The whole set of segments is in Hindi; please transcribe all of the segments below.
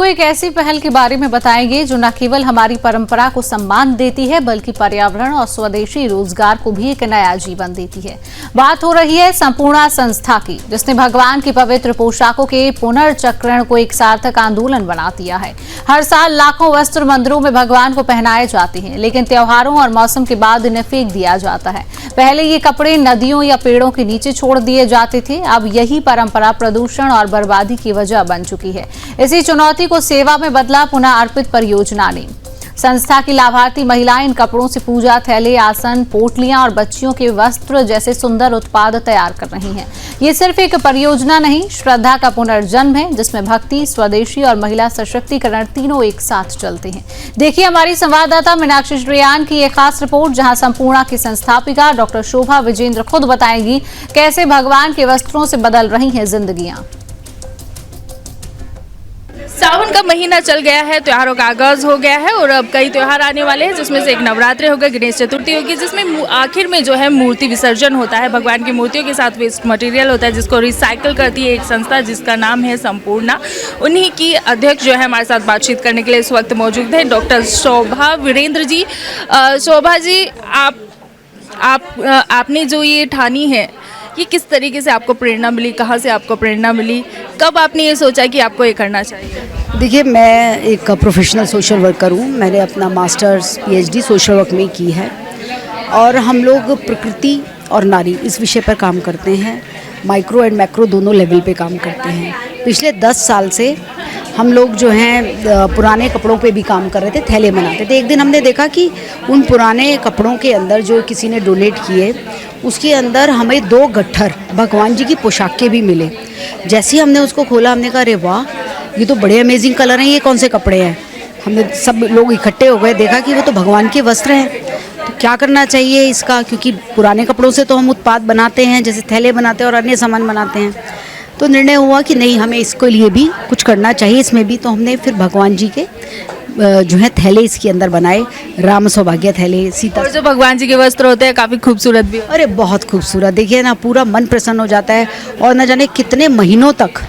एक ऐसी पहल के बारे में बताएंगे जो न केवल हमारी परंपरा को सम्मान देती है बल्कि पर्यावरण और स्वदेशी रोजगार को भी एक नया जीवन देती है। बात हो रही है संपूर्णा संस्था की, जिसने भगवान की पवित्र पोशाकों के पुनर्चक्रण को एक सार्थक आंदोलन बना दिया है। हर साल लाखों वस्त्र मंदिरों में भगवान को पहनाए जाते हैं, लेकिन त्योहारों और मौसम के बाद इन्हें फेंक दिया जाता है। पहले ये कपड़े नदियों या पेड़ों के नीचे छोड़ दिए जाते थे। अब यही परंपरा प्रदूषण और बर्बादी की वजह बन चुकी है। इसी चुनौती को सेवा में बदला पुनः अर्पित परियोजना ने। संस्था की लाभार्थी महिलाएं इन कपड़ों से पूजा थैले, आसन, पोटलियां और बच्चियों के वस्त्र जैसे सुंदर उत्पाद तैयार कर रही हैं। ये सिर्फ एक परियोजना नहीं, श्रद्धा का पुनर्जन्म है, जिसमें भक्ति, स्वदेशी और महिला सशक्तिकरण तीनों एक साथ चलते हैं। देखिए हमारी संवाददाता मीनाक्षी श्रेयान की एक खास रिपोर्ट, जहां संपूर्णा की संस्थापिका डॉक्टर शोभा विजेंद्र खुद बताएंगी कैसे भगवान के वस्त्रों से बदल रही हैं जिंदगियां। सावन का महीना चल गया है, त्योहारों का आगाज हो गया है और अब कई त्योहार आने वाले हैं, जिसमें से एक नवरात्रि होगा, गणेश चतुर्थी होगी, जिसमें आखिर में जो है मूर्ति विसर्जन होता है। भगवान की मूर्तियों के साथ वेस्ट मटेरियल होता है, जिसको रिसाइकल करती है एक संस्था जिसका नाम है संपूर्णा। उन्हीं की अध्यक्ष जो है हमारे साथ बातचीत करने के लिए इस वक्त मौजूद है डॉक्टर शोभा वीरेंद्र जी। शोभा जी, आपने जो ये ठानी है, ये किस तरीके से आपको प्रेरणा मिली, कहाँ से आपको प्रेरणा मिली, कब आपने ये सोचा कि आपको ये करना चाहिए? देखिए, मैं एक प्रोफेशनल सोशल वर्कर हूँ। मैंने अपना मास्टर्स पीएचडी सोशल वर्क में की है और हम लोग प्रकृति और नारी इस विषय पर काम करते हैं। माइक्रो एंड मैक्रो दोनों लेवल पे काम करते हैं। पिछले 10 साल से हम लोग जो हैं पुराने कपड़ों पे भी काम कर रहे थे, थैले बनाते थे। एक दिन हमने देखा कि उन पुराने कपड़ों के अंदर जो किसी ने डोनेट किए, उसके अंदर हमें 2 गट्ठर भगवान जी की पोशाकें भी मिले। जैसे ही हमने उसको खोला, हमने कहा अरे वाह, ये तो बड़े अमेजिंग कलर हैं, ये कौन से कपड़े हैं। हमने सब लोग इकट्ठे हो गए, देखा कि वो तो भगवान के वस्त्र हैं। तो क्या करना चाहिए इसका, क्योंकि पुराने कपड़ों से तो हम उत्पाद बनाते हैं, जैसे थैले बनाते हैं और अन्य सामान बनाते हैं। तो निर्णय हुआ कि नहीं, हमें इसके लिए भी कुछ करना चाहिए इसमें भी। तो हमने फिर भगवान जी के जो है थैले इसके अंदर बनाए, राम सौभाग्य थैले, सीता। और जो भगवान जी के वस्त्र होते हैं काफ़ी खूबसूरत भी। अरे बहुत खूबसूरत, देखिए ना, पूरा मन प्रसन्न हो जाता है। और न जाने कितने महीनों तक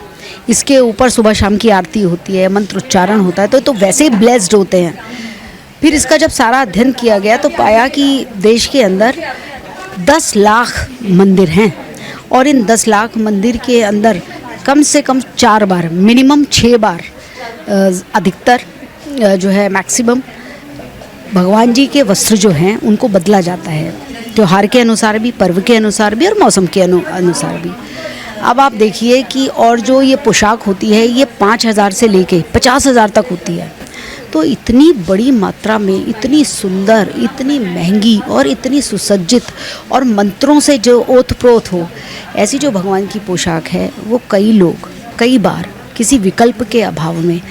इसके ऊपर सुबह शाम की आरती होती है, मंत्र उच्चारण होता है, तो वैसे ही ब्लेस्ड होते हैं। फिर इसका जब सारा अध्ययन किया गया तो पाया कि देश के अंदर 10 लाख मंदिर हैं और इन 10 लाख मंदिर के अंदर कम से कम 4 बार, मिनिमम 6 बार, अधिकतर जो है मैक्सिमम भगवान जी के वस्त्र जो हैं उनको बदला जाता है, त्योहार के अनुसार भी, पर्व के अनुसार भी और मौसम के अनुसार भी। अब आप देखिए कि और जो ये पोशाक होती है, ये 5,000 से लेके 50,000 तक होती है। तो इतनी बड़ी मात्रा में, इतनी सुंदर, इतनी महंगी और इतनी सुसज्जित और मंत्रों से जो ओत-प्रोत हो, ऐसी जो भगवान की पोशाक है, वो कई लोग कई बार किसी विकल्प के अभाव में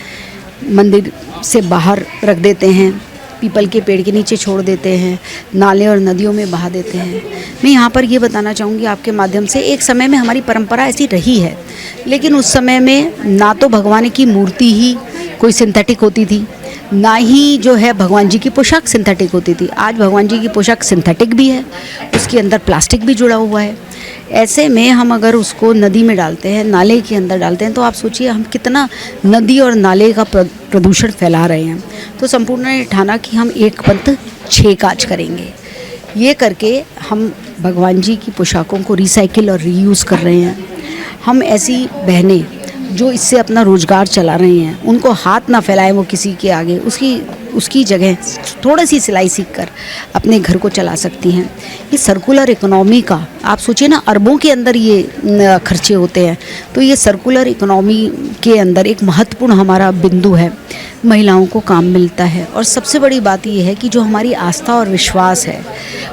मंदिर से बाहर रख देते हैं, पीपल के पेड़ के नीचे छोड़ देते हैं, नाले और नदियों में बहा देते हैं। मैं यहाँ पर ये बताना चाहूँगी आपके माध्यम से, एक समय में हमारी परंपरा ऐसी रही है, लेकिन उस समय में ना तो भगवान की मूर्ति ही कोई सिंथेटिक होती थी, ना ही जो है भगवान जी की पोशाक सिंथेटिक होती थी। आज भगवान जी की पोशाक सिंथेटिक भी है, उसके अंदर प्लास्टिक भी जुड़ा हुआ है। ऐसे में हम अगर उसको नदी में डालते हैं, नाले के अंदर डालते हैं, तो आप सोचिए हम कितना नदी और नाले का प्रदूषण फैला रहे हैं। तो संपूर्ण ने ठाना कि हम एक पंथ 6 काज करेंगे। ये करके हम भगवान जी की पोशाकों को रिसाइकिल और रीयूज़ कर रहे हैं। हम ऐसी बहनें जो इससे अपना रोज़गार चला रही हैं, उनको हाथ ना फैलाएं वो किसी के आगे, उसकी जगह थोड़ी सी सिलाई सीखकर अपने घर को चला सकती हैं। ये सर्कुलर इकोनॉमी का आप सोचिए ना, अरबों के अंदर ये खर्चे होते हैं। तो ये सर्कुलर इकोनॉमी के अंदर एक महत्वपूर्ण हमारा बिंदु है, महिलाओं को काम मिलता है। और सबसे बड़ी बात ये है कि जो हमारी आस्था और विश्वास है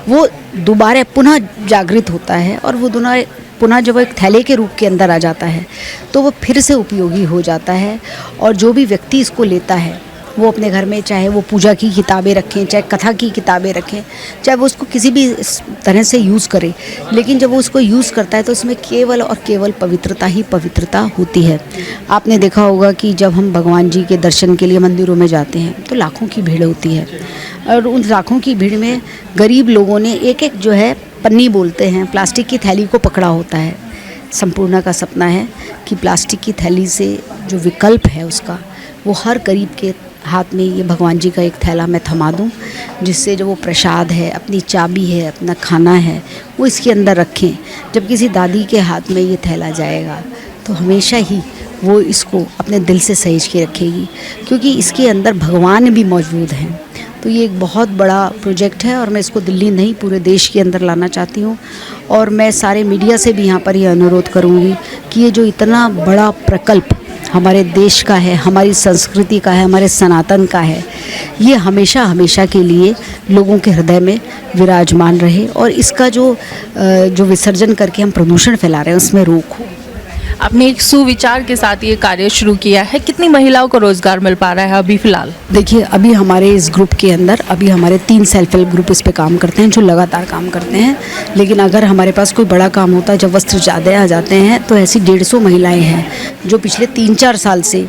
वो दोबारा पुनः जागृत होता है, और वो पुनः जब एक थैले के रूप के अंदर आ जाता है तो वो फिर से उपयोगी हो जाता है। और जो भी व्यक्ति इसको लेता है वो अपने घर में, चाहे वो पूजा की किताबें रखें, चाहे कथा की किताबें रखें, चाहे वो उसको किसी भी तरह से यूज़ करे, लेकिन जब वो उसको यूज़ करता है तो उसमें केवल और केवल पवित्रता ही पवित्रता होती है। आपने देखा होगा कि जब हम भगवान जी के दर्शन के लिए मंदिरों में जाते हैं तो लाखों की भीड़ होती है, और उन लाखों की भीड़ में गरीब लोगों ने एक एक जो है पन्नी बोलते हैं, प्लास्टिक की थैली को पकड़ा होता है। संपूर्णा का सपना है कि प्लास्टिक की थैली से जो विकल्प है उसका वो हर गरीब के हाथ में ये भगवान जी का एक थैला मैं थमा दूं, जिससे जो वो प्रसाद है, अपनी चाबी है, अपना खाना है, वो इसके अंदर रखें। जब किसी दादी के हाथ में ये थैला जाएगा तो हमेशा ही वो इसको अपने दिल से सहेज के रखेगी, क्योंकि इसके अंदर भगवान भी मौजूद हैं। तो ये एक बहुत बड़ा प्रोजेक्ट है और मैं इसको दिल्ली नहीं पूरे देश के अंदर लाना चाहती हूँ। और मैं सारे मीडिया से भी यहाँ पर ये अनुरोध करूँगी कि ये जो इतना बड़ा प्रकल्प हमारे देश का है, हमारी संस्कृति का है, हमारे सनातन का है, ये हमेशा हमेशा के लिए लोगों के हृदय में विराजमान रहे और इसका जो विसर्जन करके हम प्रदूषण फैला रहे हैं उसमें रोक हो। आपने एक सुविचार के साथ ये कार्य शुरू किया है, कितनी महिलाओं को रोजगार मिल पा रहा है अभी फिलहाल? देखिए, अभी हमारे इस ग्रुप के अंदर अभी हमारे 3 सेल्फ हेल्प ग्रुप इस पे काम करते हैं जो लगातार काम करते हैं। लेकिन अगर हमारे पास कोई बड़ा काम होता है, जब वस्त्र ज़्यादा आ जाते हैं, तो ऐसी 150 महिलाएं हैं जो पिछले 3-4 साल से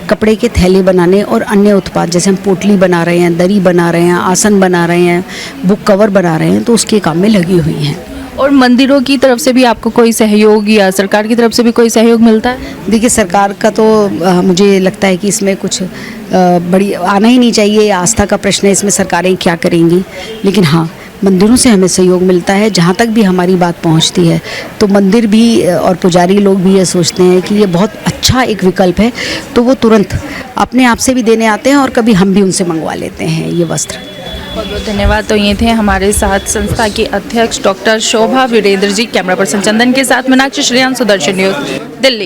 कपड़े के थैले बनाने और अन्य उत्पाद, जैसे हम पोटली बना रहे हैं, दरी बना रहे हैं, आसन बना रहे हैं, बुक कवर बना रहे हैं, तो उसके काम में लगी हुई हैं। और मंदिरों की तरफ से भी आपको कोई सहयोग या सरकार की तरफ से भी कोई सहयोग मिलता है? देखिए, सरकार का तो मुझे लगता है कि इसमें कुछ बड़ी आना ही नहीं चाहिए, आस्था का प्रश्न है, इसमें सरकारें क्या करेंगी। लेकिन हाँ, मंदिरों से हमें सहयोग मिलता है। जहाँ तक भी हमारी बात पहुँचती है तो मंदिर भी और पुजारी लोग भी ये सोचते हैं कि ये बहुत अच्छा एक विकल्प है, तो वो तुरंत अपने आप से भी देने आते हैं और कभी हम भी उनसे मंगवा लेते हैं ये वस्त्र। बहुत बहुत धन्यवाद। तो ये थे हमारे साथ संस्था के अध्यक्ष डॉक्टर शोभा वीरेंद्र जी। कैमरा पर्सन चंदन के साथ मीनाक्षी श्रेयांश, सुदर्शन न्यूज़, दिल्ली।